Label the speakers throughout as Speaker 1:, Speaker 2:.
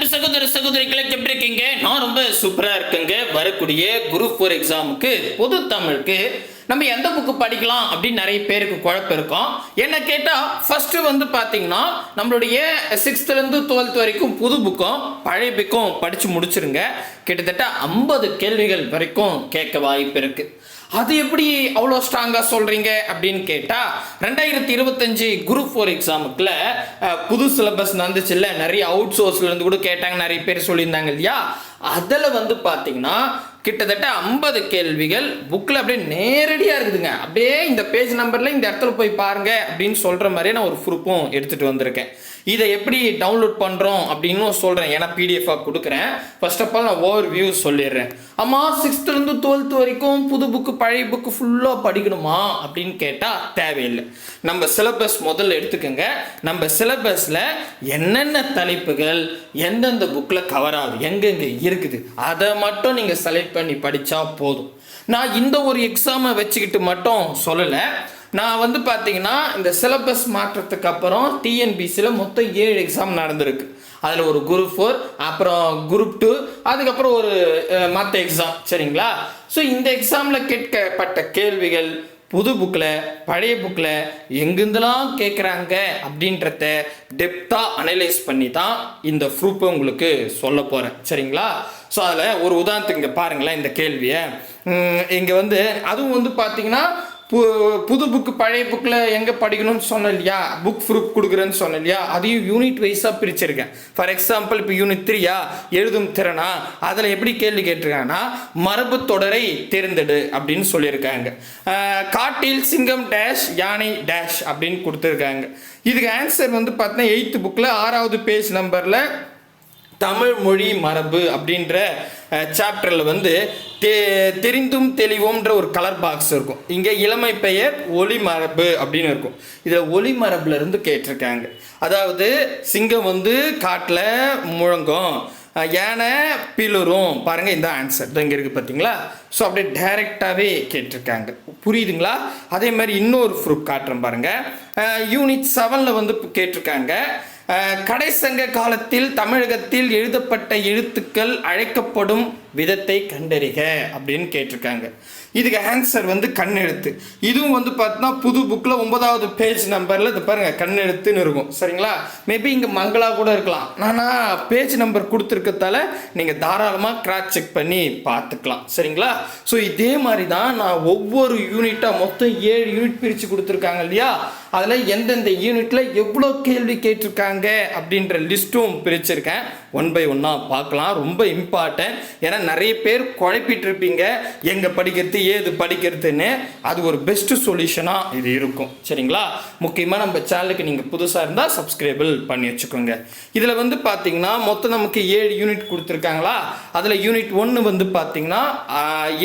Speaker 1: அன்பு சகோதர சகோதரிகளை எப்படி இருக்கீங்க? நான் ரொம்ப சூப்பரா இருக்கேங்க. வரக்கூடிய குரூப் 4 எக்ஸாமுக்கு பொது தமிழுக்கு நம்ம எந்த புக்கு படிக்கலாம் அப்படின்னு நிறைய பேருக்கு குழப்பம் இருக்கும். என்ன கேட்டால் ஃபர்ஸ்ட் வந்து பார்த்தீங்கன்னா நம்மளுடைய 6th இருந்து 12th வரைக்கும் புது புக்கும் பழைய புக்கும் படித்து முடிச்சிருங்க. கிட்டத்தட்ட 50 கேள்விகள் வரைக்கும் கேட்க வாய்ப்பு இருக்குது. அது எப்படி அவ்வளோ ஸ்ட்ராங்காக சொல்கிறீங்க அப்படின்னு கேட்டால் 2025 குரூப் 4 எக்ஸாமுக்குள்ள புது சிலபஸ் வந்துச்சுல்ல, நிறைய அவுட் சோர்ஸ்லேருந்து கூட கேட்டாங்க, நிறைய பேர் சொல்லியிருந்தாங்க இல்லையா. அதில் வந்து பார்த்தீங்கன்னா கிட்டத்தட்ட 50 கேள்விகள் புக்கில் அப்படியே நேரடியாக இருக்குதுங்க. அப்படியே இந்த பேஜ் நம்பரில் இந்த இடத்துல போய் பாருங்க அப்படின்னு சொல்கிற மாதிரியே நான் ஒரு ப்ரூஃபும் எடுத்துகிட்டு வந்திருக்கேன். இதை எப்படி டவுன்லோட் பண்ணுறோம் அப்படின்னு சொல்கிறேன், ஏன்னா பிடிஎஃபாக கொடுக்குறேன். ஃபர்ஸ்ட் ஆஃப் ஆல் நான் ஓவர் வியூ சொல்லிடுறேன். ஆமாம், 6th இருந்து 12th வரைக்கும் புது புக்கு பழைய புக்கு ஃபுல்லாக படிக்கணுமா அப்படின்னு கேட்டால் தேவையில்லை. நம்ம சிலபஸ் முதல்ல எடுத்துக்கோங்க. நம்ம சிலபஸில் என்னென்ன தலைப்புகள் எந்தெந்த புக்கில் கவர் ஆகுது, எங்கெங்கே இருக்குது, அதை மட்டும் நீங்கள் செலக்ட் பண்ணி படித்தா போதும். நான் இந்த ஒரு எக்ஸாமை வச்சுக்கிட்டு மட்டும் சொல்லலை. நான் வந்து பார்த்தீங்கன்னா இந்த சிலபஸ் மாற்றத்துக்கு அப்புறம் டிஎன்பிசியில் மொத்தம் 7 எக்ஸாம் நடந்திருக்கு. அதில் ஒரு குரூப் 4, அப்புறம் குரூப் 2, அதுக்கப்புறம் ஒரு மற்ற எக்ஸாம். சரிங்களா? ஸோ இந்த எக்ஸாமில் கேட்கப்பட்ட கேள்விகள் புது புக்கில் பழைய புக்கில் எங்கெந்தெல்லாம் கேட்குறாங்க அப்படின்றத டெப்த்தாக அனலைஸ் பண்ணி தான் இந்த ப்ரூஃபை உங்களுக்கு சொல்ல போகிறேன். சரிங்களா? ஸோ அதில் ஒரு உதாரணத்துக்கு இங்கே பாருங்களேன். இந்த கேள்வியை இங்கே வந்து அதுவும் வந்து பார்த்தீங்கன்னா புது புக்கு பழைய புக்கில் எங்கே படிக்கணும்னு சொன்னேன் இல்லையா, புக் ப்ரூஃப் கொடுக்குறேன்னு சொன்னேன் இல்லையா, அதையும் யூனிட் வைஸாக பிரிச்சிருக்கேன். ஃபார் எக்ஸாம்பிள் இப்போ யூனிட் 3 எழுதும் திறனா, அதில் எப்படி கேள்வி கேட்டிருக்காங்கன்னா மரபு தொடரை தேர்ந்தெடு அப்படின்னு சொல்லியிருக்காங்க. காட்டில் சிங்கம் டேஷ் யானை டேஷ் அப்படின்னு கொடுத்துருக்காங்க. இதுக்கு ஆன்சர் வந்து பார்த்தீங்கன்னா 8th புக்கில் 6வது பேஜ் நம்பரில் தமிழ் மொழி மரபு அப்படின்ற சாப்டரில் வந்து தெரிந்தும் தெளிவோம்ன்ற ஒரு கலர் பாக்ஸ் இருக்கும். இங்கே இளமை பெயர் ஒளி மரபு அப்படின்னு இருக்கும். இதில் ஒளி மரபுல இருந்து கேட்டிருக்காங்க. அதாவது சிங்கம் வந்து காட்டில் முழங்கும், யானை பிளரும். பாருங்கள், இந்த ஆன்சர் இங்கே இருக்குது பார்த்தீங்களா. ஸோ அப்படியே டைரெக்டாகவே கேட்டிருக்காங்க. புரியுதுங்களா? அதே மாதிரி இன்னொரு ப்ரூஃப் காட்டுறேன் பாருங்கள். யூனிட் 7ல் வந்து கேட்டிருக்காங்க. கடைசங்க காலத்தில் தமிழகத்தில் எழுதப்பட்ட எழுத்துக்கள் அழைக்கப்படும் விதத்தை கண்டறிக அப்படின்னு கேட்டிருக்காங்க. இதுக்கு ஆன்சர் வந்து கண்ணெழுத்து. இதுவும் வந்து பார்த்தீங்கன்னா புது புக்கில் 9வது பேஜ் நம்பரில் இது பாருங்கள், கண்ணெழுத்துன்னு இருக்கும். சரிங்களா? மேபி இங்கே மங்களா கூட இருக்கலாம். ஆனால் பேஜ் நம்பர் கொடுத்துருக்கதால நீங்கள் தாராளமாக கிராஸ் செக் பண்ணி பார்த்துக்கலாம். சரிங்களா? ஸோ இதே மாதிரி தான் நான் ஒவ்வொரு யூனிட்டாக மொத்தம் 7 யூனிட் பிரித்து கொடுத்துருக்காங்க இல்லையா, அதில் எந்தெந்த யூனிட்டில் எவ்வளோ கேள்வி கேட்டிருக்காங்க அப்படின்ற லிஸ்ட்டும் பிரிச்சிருக்கேன். 1 by 1 பார்க்கலாம். ரொம்ப இம்பார்ட்டன்ட். ஏன்னா நிறைய பேர் குழப்பிட்டு இருப்பீங்க எங்கே படிக்கிறது ஏது படிக்கிறதுன்னு. அது ஒரு பெஸ்ட் சொல்யூஷனாக இது இருக்கும். சரிங்களா? முக்கியமாக நம்ம சேனலுக்கு நீங்கள் புதுசாக இருந்தால் சப்ஸ்கிரைபிள் பண்ணி வச்சுக்கோங்க. இதில் வந்து பார்த்தீங்கன்னா மொத்தம் நமக்கு 7 யூனிட் கொடுத்துருக்காங்களா. அதில் யூனிட் 1 வந்து பார்த்தீங்கன்னா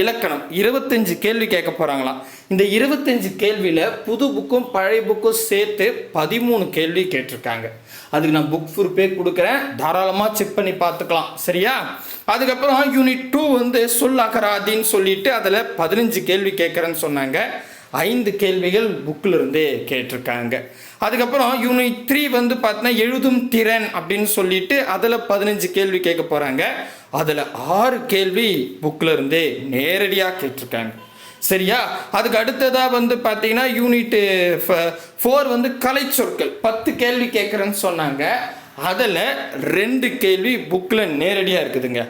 Speaker 1: இலக்கணம் 25 கேள்வி கேட்க போகிறாங்களாம். இந்த 25 கேள்வியில் புது புக்கும் பழைய புக்கும் சேர்த்து 13 கேள்வி கேட்டிருக்காங்க. அதுக்கு நான் புக் ப்ரூஃபே கொடுக்குறேன், தாராளமாக செக் பண்ணி பார்த்துக்கலாம். சரியா? அதுக்கப்புறம் யூனிட் 2 வந்து சொல் அகராதின்னு சொல்லிட்டு அதில் 15 கேள்வி கேட்குறேன்னு சொன்னாங்க. 5 கேள்விகள் புக்கில் இருந்தே கேட்டிருக்காங்க. அதுக்கப்புறம் யூனிட் 3 வந்து பார்த்தீங்கன்னா எழுதும் திறன் அப்படின்னு சொல்லிட்டு அதில் 15 கேள்வி கேட்க போகிறாங்க. அதில் 6 கேள்வி புக்கில் இருந்தே நேரடியாக கேட்டிருக்காங்க. சரியா? அதுக்கு அடுத்ததாக வந்து பார்த்தீங்கன்னா யூனிட் 4 வந்து கலை சொற்கள் 10 கேள்வி கேட்குறேன்னு சொன்னாங்க. அதில் 2 கேள்வி புக்கில் நேரடியாக இருக்குதுங்க.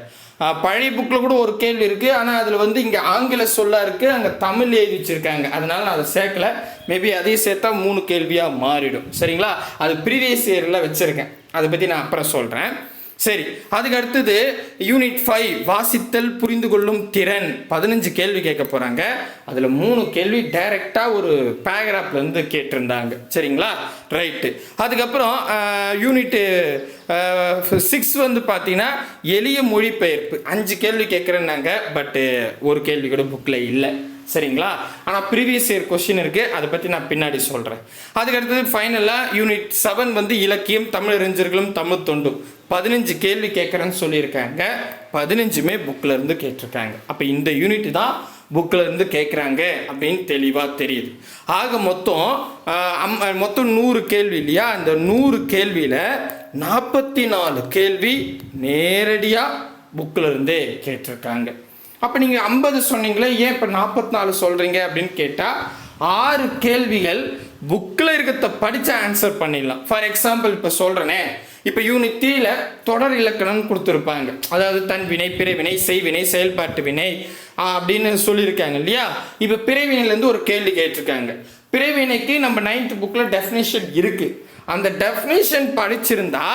Speaker 1: பழைய புக்கில் கூட ஒரு கேள்வி இருக்குது, ஆனால் அதில் வந்து இங்கே ஆங்கில சொல்லாக இருக்குது, அங்கே தமிழ் எழுதி வச்சுருக்காங்க. அதனால் நான் அதை சேர்க்கலை. மேபி அதையும் சேர்த்தா 3 கேள்வியாக மாறிடும். சரிங்களா? அது ப்ரீவியஸ் இயரில் வச்சுருக்கேன், அதை பற்றி நான் அப்புறம் சொல்கிறேன். சரி, அதுக்கு அடுத்தது யூனிட் 5 வாசித்தல் புரிந்து கொள்ளும் திறன் 15 கேள்வி கேட்க போகிறாங்க. அதில் 3 கேள்வி டைரெக்டாக ஒரு பேராகிராஃப்லேருந்து கேட்டிருந்தாங்க. சரிங்களா? ரைட்டு. அதுக்கப்புறம் யூனிட்டு 6 வந்து பார்த்தீங்கன்னா எளிய மொழிபெயர்ப்பு 5 கேள்வி கேட்குறேன்னாங்க. பட்டு ஒரு கேள்வி கூட புக்கில் இல்லை. சரிங்களா? ஆனால் ப்ரீவியஸ் இயர் கொஸ்டின் இருக்குது, அதை பற்றி நான் பின்னாடி சொல்கிறேன். அதுக்கடுத்தது ஃபைனலாக யூனிட் 7 வந்து இலக்கியம் தமிழறிஞர்களும் தமிழ் தொண்டும் 15 கேள்வி கேட்குறேன்னு சொல்லியிருக்காங்க. 15மே புக்கில் இருந்து கேட்டிருக்காங்க. அப்போ இந்த யூனிட் தான் புக்கில் இருந்து கேட்குறாங்க அப்படின்னு தெளிவாக தெரியுது. ஆக மொத்தம் 100 கேள்வி இல்லையா? அந்த 100 கேள்வியில் 44 கேள்வி நேரடியாக புக்கில் இருந்தே கேட்டிருக்காங்க. அப்போ நீங்கள் 50 சொன்னீங்களே, ஏன் இப்போ 44 சொல்கிறீங்க அப்படின்னு கேட்டால் 6 கேள்விகள் புக்கில் இருக்கிறத படித்து ஆன்சர் பண்ணிடலாம். ஃபார் எக்ஸாம்பிள் இப்போ சொல்கிறேனே, இப்போ யூனிட் 3ல தொடர் இலக்கணம் கொடுத்துருப்பாங்க. அதாவது தன்வினை, பிறவினை, செய்வினை, செயல்பாட்டு வினை அப்படின்னு சொல்லியிருக்காங்க இல்லையா? இப்போ பிறவினையிலேருந்து ஒரு கேள்வி கேட்டிருக்காங்க. பிறவினைக்கு நம்ம 9th புக்கில் டெஃபினேஷன் இருக்குது. அந்த டெஃபினேஷன் படிச்சிருந்தா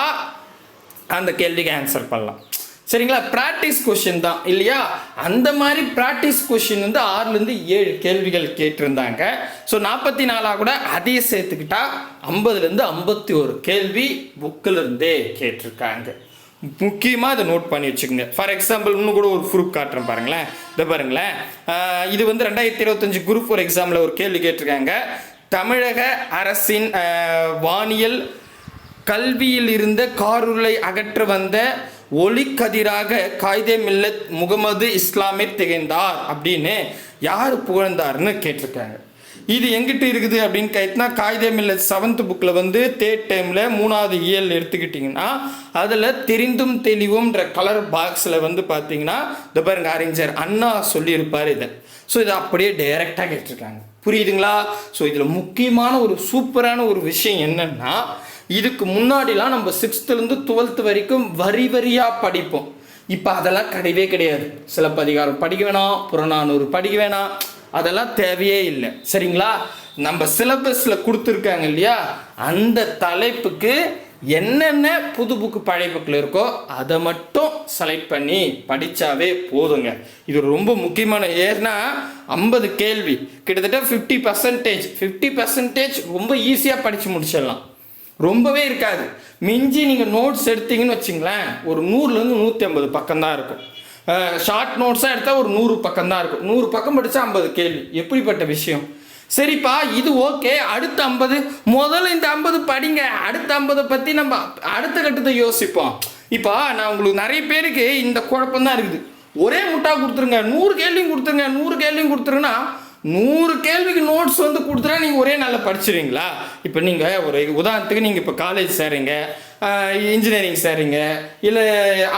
Speaker 1: அந்த கேள்விக்கு ஆன்சர் பண்ணலாம். சரிங்களா? ப்ராக்டிஸ் கொஷின் தான் இல்லையா? அந்த மாதிரி ப்ராக்டிஸ் கொஷின் வந்து 6லேருந்து 7 கேள்விகள் கேட்டிருந்தாங்க. ஸோ 44 கூட அதையே சேர்த்துக்கிட்டா 50லேருந்து 51 கேள்வி புக்கில் இருந்தே கேட்டிருக்காங்க. முக்கியமாக இதை நோட் பண்ணி வச்சுக்கோங்க. ஃபார் எக்ஸாம்பிள் இன்னும் கூட ஒரு ப்ரூஃப் காட்டுறேன் பாருங்களேன். இதை பாருங்களேன், இது வந்து 2025 குரூப் 4 எக்ஸாமில் ஒரு கேள்வி கேட்டிருக்காங்க. தமிழக அரசின் வானியல் கல்வியில் இருந்த காருளை அகற்ற வந்த ஒளிக்கதிராக காயிதே மில்லத் முகமது இஸ்லாமில் திகழ்ந்தார் அப்படின்னு யார் புகழ்ந்தார்னு கேட்டிருக்காங்க. இது எங்கிட்ட இருக்குது அப்படின்னு கேட்டினா, காயிதே மில்லத் 7th புக்கில் வந்து 3rd டைமில் 3வது இயல் எடுத்துக்கிட்டிங்கன்னா அதில் தெரிந்தும் தெளிவும்ன்ற கலர் பாக்ஸில் வந்து பார்த்தீங்கன்னா இந்த பாருங்க, அறிஞர் அண்ணா சொல்லியிருப்பார் இதை. ஸோ இதை அப்படியே டைரெக்டாக கேட்டிருக்காங்க. புரியுதுங்களா? ஸோ இதில் முக்கியமான ஒரு சூப்பரான ஒரு விஷயம் என்னென்னா, இதுக்கு முன்னாடிலாம் நம்ம 6th-லேருந்து 12th வரைக்கும் வரியாக படிப்போம். இப்போ அதெல்லாம் கிடையவே கிடையாது. சிலப்பதிகாரம் படிக்க வேணாம், புறநானூறு படிக்க வேணாம், அதெல்லாம் தேவையே இல்லை. சரிங்களா? நம்ம சிலபஸில் கொடுத்துருக்காங்க இல்லையா, அந்த தலைப்புக்கு என்னென்ன புது புக்கு பழைய புக்கில் இருக்கோ அதை மட்டும் செலக்ட் பண்ணி படித்தாவே போதுங்க. இது ரொம்ப முக்கியமான. ஏன்னா 50 கேள்வி கிட்டத்தட்ட 50% ரொம்ப ஈஸியாக படித்து முடிச்சிடலாம். ரொம்பவே இருக்காது. மிஞ்சி நீங்கள் நோட்ஸ் எடுத்தீங்கன்னு வச்சிங்களேன், ஒரு 100லேருந்து 150 பக்கம் தான் இருக்கும். ஷார்ட் நோட்ஸாக எடுத்தால் ஒரு 100 பக்கம் தான் இருக்கும். 100 பக்கம் படித்தா 50 கேள்வி. எப்படிப்பட்ட விஷயம்? சரிப்பா, இது ஓகே. அடுத்த 50, முதல்ல இந்த 50 படிங்க. அடுத்த 50 பற்றி நம்ம அடுத்த கட்டத்தை யோசிப்போம். இப்போ நான் உங்களுக்கு நிறைய பேருக்கு இந்த குழப்பம் தான் இருக்குது. ஒரே முட்டா கொடுத்துருங்க, 100 கேள்வியும் கொடுத்துருங்க, 100 கேள்வியும் கொடுத்துருங்கன்னா 100 கேள்விக்கு நோட்ஸ் வந்து கொடுத்துட்டா நீங்கள் ஒரே நாளில் படிச்சிடுவீங்களா? இப்போ நீங்கள் ஒரு உதாரணத்துக்கு நீங்கள் இப்போ காலேஜ் சேரீங்க, இன்ஜினியரிங் சேரீங்க, இல்லை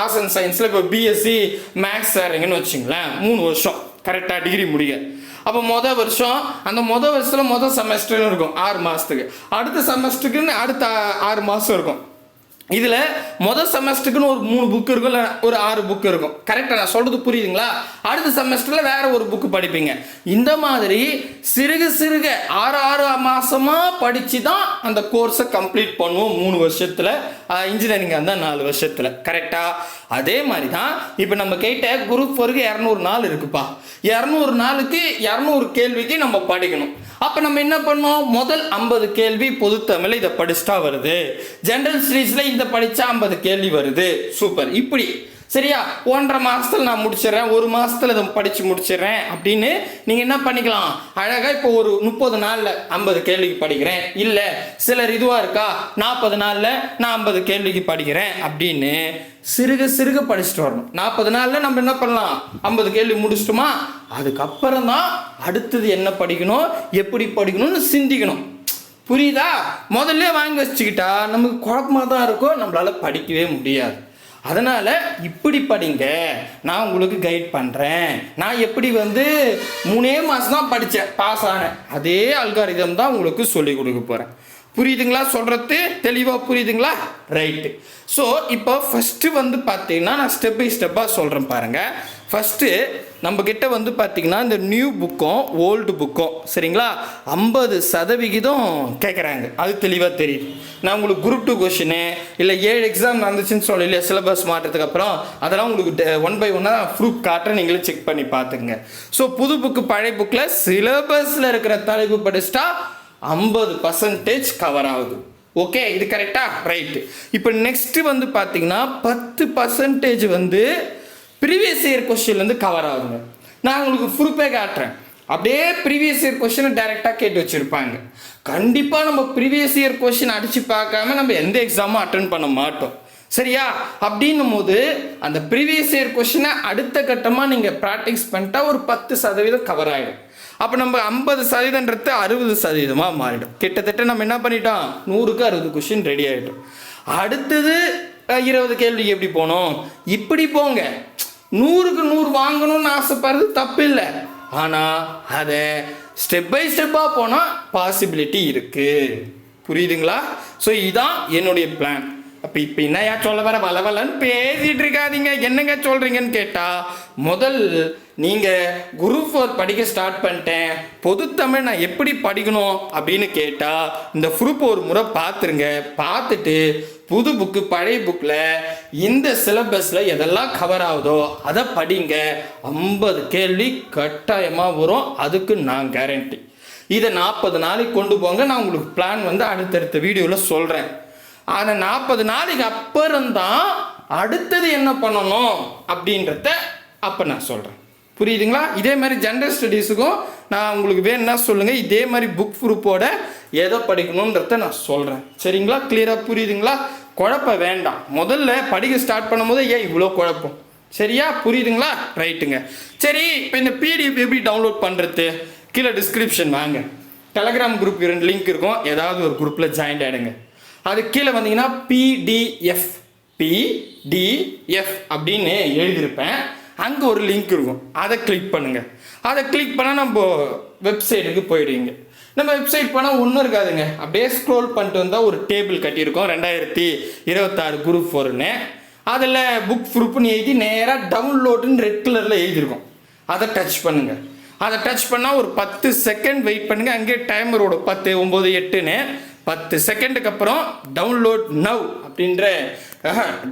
Speaker 1: ஆர்ட்ஸ் அண்ட் சயின்ஸில் இப்போ பிஎஸ்சி மேக்ஸ் சேரீங்கன்னு வச்சுங்களேன். 3 வருஷம் கரெக்டாக டிகிரி முடிய. அப்போ மொதல் வருஷம், அந்த வருஷத்தில் மொதல் செமஸ்டர்னு இருக்கும் 6 மாதத்துக்கு. அடுத்த செமஸ்டருக்குன்னு அடுத்த 6 மாதம் இருக்கும். இதில் மொதல் செமஸ்டருக்குன்னு ஒரு 3 புக்கு இருக்கும், இல்லை ஒரு 6 புக்கு இருக்கும். கரெக்டாக நான் சொல்கிறது புரியுதுங்களா? அடுத்த செமஸ்டரில் வேறு ஒரு புக்கு படிப்பீங்க. இந்த மாதிரி சிறுக 6 மாதமாக படித்து தான் அந்த கோர்ஸை கம்ப்ளீட் பண்ணுவோம் 3 வருஷத்தில். இன்ஜினியரிங்காக இருந்தால் 4 வருஷத்தில். கரெக்டாக அதே மாதிரி தான் இப்போ நம்ம கேட்ட குரூப் 4க்கு 200 நாள் இருக்குப்பா. 200 நாளுக்கு 200 கேள்விக்கு நம்ம படிக்கணும். அப்போ நம்ம என்ன பண்ணோம்? முதல் 50 கேள்வி பொது தமிழ், இதை படிச்சுட்டா வருது. ஜென்ரல் ஸ்டடீஸில் இந்த படித்தா 50 கேள்வி வருது. சூப்பர். இப்படி சரியா 1.5 மாதத்தில் நான் முடிச்சிடறேன், 1 மாதத்தில் இதை படித்து முடிச்சிடுறேன் அப்படின்னு நீங்கள் என்ன பண்ணிக்கலாம்? அழகாக இப்போ ஒரு 30 நாளில் 50 கேள்விக்கு படிக்கிறேன், இல்லை சிலர் இதுவாக இருக்கா 40 நாளில் நான் 50 கேள்விக்கு படிக்கிறேன் அப்படின்னு சிறுக படிச்சுட்டு வரணும். 40 நாளில் நம்ம என்ன பண்ணலாம்? 50 கேள்வி முடிச்சிட்டோமா, அதுக்கப்புறம் தான் அடுத்தது என்ன படிக்கணும், எப்படி படிக்கணும்னு சிந்திக்கணும். புரியுதா? முதல்ல வாங்கி வச்சுக்கிட்டா நமக்கு குழப்பமாக தான் இருக்கும், நம்மளால் படிக்கவே முடியாது. அதனால் இப்படி படிங்க, நான் உங்களுக்கு கைட் பண்ணுறேன். நான் எப்படி வந்து 3 மாதம் தான் படித்தேன், பாஸ் ஆனேன். அதே அல்காரிதம் தான் உங்களுக்கு சொல்லிக் கொடுக்க போகிறேன். புரியுதுங்களா? சொல்கிறது தெளிவாக புரியுதுங்களா? ரைட்டு. ஸோ இப்போ ஃபஸ்ட்டு வந்து பார்த்தீங்கன்னா நான் ஸ்டெப் பை ஸ்டெப்பாக சொல்கிறேன் பாருங்கள். ஃபஸ்ட்டு நம்மக்கிட்ட வந்து பார்த்திங்கன்னா இந்த நியூ புக்கும் ஓல்டு புக்கும் சரிங்களா 50% கேட்குறாங்க. அது தெளிவாக தெரியுது. நான் உங்களுக்கு குரூப் 2 கொஷினு இல்லை 7 எக்ஸாம் நடந்துச்சுன்னு சொல்லல, சிலபஸ் மாற்றத்துக்கு அப்புறம் அதெல்லாம் உங்களுக்கு 1 by 1 ப்ரூஃப் காட்டுறேன், நீங்களே செக் பண்ணி பார்த்துங்க. ஸோ புது புக்கு பழைய புக்கில் சிலபஸில் இருக்கிற தலைப்பு படிச்சுட்டா 50% கவர் ஆகுது. ஓகே, இது கரெக்டா? ரைட்டு. இப்போ நெக்ஸ்ட்டு வந்து பார்த்தீங்கன்னா 10% வந்து ப்ரீவியஸ் இயர் கொஸ்டின்லேருந்து கவர் ஆகுங்க. நான் உங்களுக்கு ப்ரூஃபே காட்டுறேன். அப்படியே ப்ரீவியஸ் இயர் கொஸ்டினை டைரெக்டாக கேட்டு வச்சுருப்பாங்க. கண்டிப்பாக நம்ம ப்ரீவியஸ் இயர் கொஸ்டின் அடித்து பார்க்காம நம்ம எந்த எக்ஸாமும் அட்டன் பண்ண மாட்டோம். சரியா? அப்படின்னும் போது அந்த ப்ரீவியஸ் இயர் கொஸ்டினை அடுத்த கட்டமாக நீங்கள் ப்ராக்டிஸ் பண்ணிட்டா ஒரு 10% கவர் ஆகிடும். அப்போ நம்ம 50%ன்றது 60% மாறிடும். கிட்டத்தட்ட நம்ம என்ன பண்ணிட்டோம், 100க்கு 60 கொஸ்டின் ரெடி ஆகிட்டோம். அடுத்தது 20 கேள்விக்கு எப்படி போகணும், இப்படி போங்க. 100க்கு 100 வாங்கணும்னு ஆசைப்படுறது தப்பு இல்லை, ஆனால் அதை ஸ்டெப் பை ஸ்டெப்பாக போனால் பாசிபிலிட்டி இருக்குது. புரியுதுங்களா? ஸோ இதுதான் என்னுடைய பிளான். அப்போ இப்போ என்னையா சொல்ல வர வளவலன்னு பேசிகிட்டு இருக்காதீங்க. என்னங்க சொல்கிறீங்கன்னு கேட்டால், முதல் நீங்கள் குரூப் 4 படிக்க ஸ்டார்ட் பண்ணிட்டேன், பொதுத்தமிழ் நான் எப்படி படிக்கணும் அப்படின்னு கேட்டால் இந்த குரூப் ஒரு முறை பார்த்துருங்க. பார்த்துட்டு புது புக்கு பழைய புக்கில் இந்த சிலபஸில் எதெல்லாம் கவர் ஆகுதோ அதை படிங்க. 50 கேள்வி கட்டாயமாக வரும், அதுக்கு நான் கேரண்டி. இதை 40 நாளைக்கு கொண்டு போங்க. நான் உங்களுக்கு பிளான் வந்து அடுத்தடுத்த வீடியோவில் சொல்கிறேன். ஆனால் 40 நாளைக்கு அப்புறம்தான் அடுத்தது என்ன பண்ணணும் அப்படின்றத அப்போ நான் சொல்கிறேன். புரியுதுங்களா? இதே மாதிரி ஜென்ரல் ஸ்டடீஸுக்கும் நான் உங்களுக்கு வேணும்னா சொல்லுங்கள். இதே மாதிரி புக் குரூப்போட எதை படிக்கணுன்றத நான் சொல்கிறேன். சரிங்களா? கிளியராக புரியுதுங்களா? குழப்ப வேண்டாம். முதல்ல படிக்க ஸ்டார்ட் பண்ணும்போது ஏன் இவ்வளோ குழப்பம்? சரியா? புரியுதுங்களா? ரைட்டுங்க. சரி, இப்போ இந்த பிடிஎஃப் எப்படி டவுன்லோட் பண்ணுறது? கீழே டிஸ்கிரிப்ஷன் வாங்க, டெலகிராம் குரூப் 2 லிங்க் இருக்கும். ஏதாவது ஒரு குரூப்பில் ஜாயின் ஆகிடுங்க. அது கீழே வந்தீங்கன்னா பிடிஎஃப் அப்படின்னு எழுதியிருப்பேன். அங்கே ஒரு லிங்க் இருக்கும், அதை கிளிக் பண்ணுங்கள். அதை கிளிக் பண்ணால் நம்ம வெப்சைட்டுக்கு போயிடுவீங்க. நம்ம வெப்சைட் போனால் ஒன்றும் இருக்காதுங்க. அப்படியே ஸ்க்ரோல் பண்ணிட்டு வந்தால் ஒரு டேபிள் கட்டியிருக்கோம் 2026 குரூப் 4ன்னு. அதில் புக் குரூப்னு எழுதி நேராக டவுன்லோடுன்னு ரெட் கலரில் எழுதியிருக்கோம். அதை டச் பண்ணுங்கள். அதை டச் பண்ணால் ஒரு 10 செகண்ட் வெயிட் பண்ணுங்கள். அங்கேயே டைமரோட 10, 9, 8ன்னு 10 செகண்டுக்கு அப்புறம் டவுன்லோட் நவ் அப்படின்ற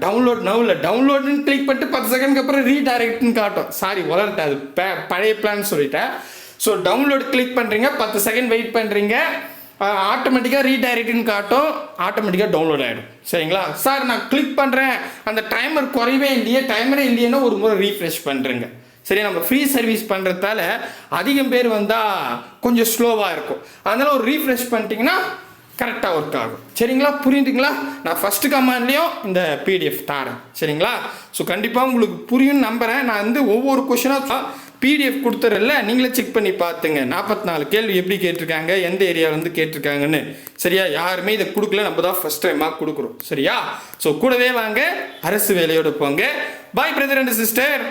Speaker 1: டவுன்லோட் நவ்வில் டவுன்லோடுன்னு கிளிக் பண்ணிட்டு 10 செகண்டுக்கு அப்புறம் ரீடைரக்ட்னு காட்டும். சாரி, வளர்ட்டேன், அது பழைய பிளான் சொல்லிட்டேன். ஸோ டவுன்லோட் கிளிக் பண்ணுறீங்க, 10 செகண்ட் வெயிட் பண்ணுறீங்க, ஆட்டோமேட்டிக்காக ரீடைரக்ட்னு காட்டும், ஆட்டோமேட்டிக்காக டவுன்லோட் ஆகிடும். சரிங்களா? சார் நான் கிளிக் பண்ணுறேன், அந்த டைமர் குறையவே இல்லையே, டைமரே இல்லையேன்னா ஒரு முறை ரீஃப்ரெஷ் பண்ணுறேங்க. சரி, நம்ம ஃப்ரீ சர்வீஸ் பண்ணுறதால அதிகம் பேர் வந்தால் கொஞ்சம் ஸ்லோவாக இருக்கும். அதனால் ஒரு ரீஃப்ரெஷ் பண்ணிட்டீங்கன்னா கரெக்டாக ஒர்க் ஆகும். சரிங்களா? புரியுதுங்களா? நான் ஃபஸ்ட்டு கமெண்ட்லேயும் இந்த பிடிஎஃப் தரேன். சரிங்களா? ஸோ கண்டிப்பாக உங்களுக்கு புரியும்னு நம்புகிறேன். நான் வந்து ஒவ்வொரு கொஷினாக பிடிஎஃப் கொடுத்துறல, நீங்களே செக் பண்ணி பார்த்துங்க. 44 கேள்வி எப்படி கேட்டிருக்காங்க, எந்த ஏரியாவிலேருந்து கேட்டிருக்காங்கன்னு. சரியா? யாருமே இதை கொடுக்கல, நம்ம தான் ஃபஸ்ட் டைமாக கொடுக்குறோம். சரியா? ஸோ கூடவே வாங்க, அரசு வேலையோடு போங்க. பாய் பிரதர் அண்ட் சிஸ்டர்.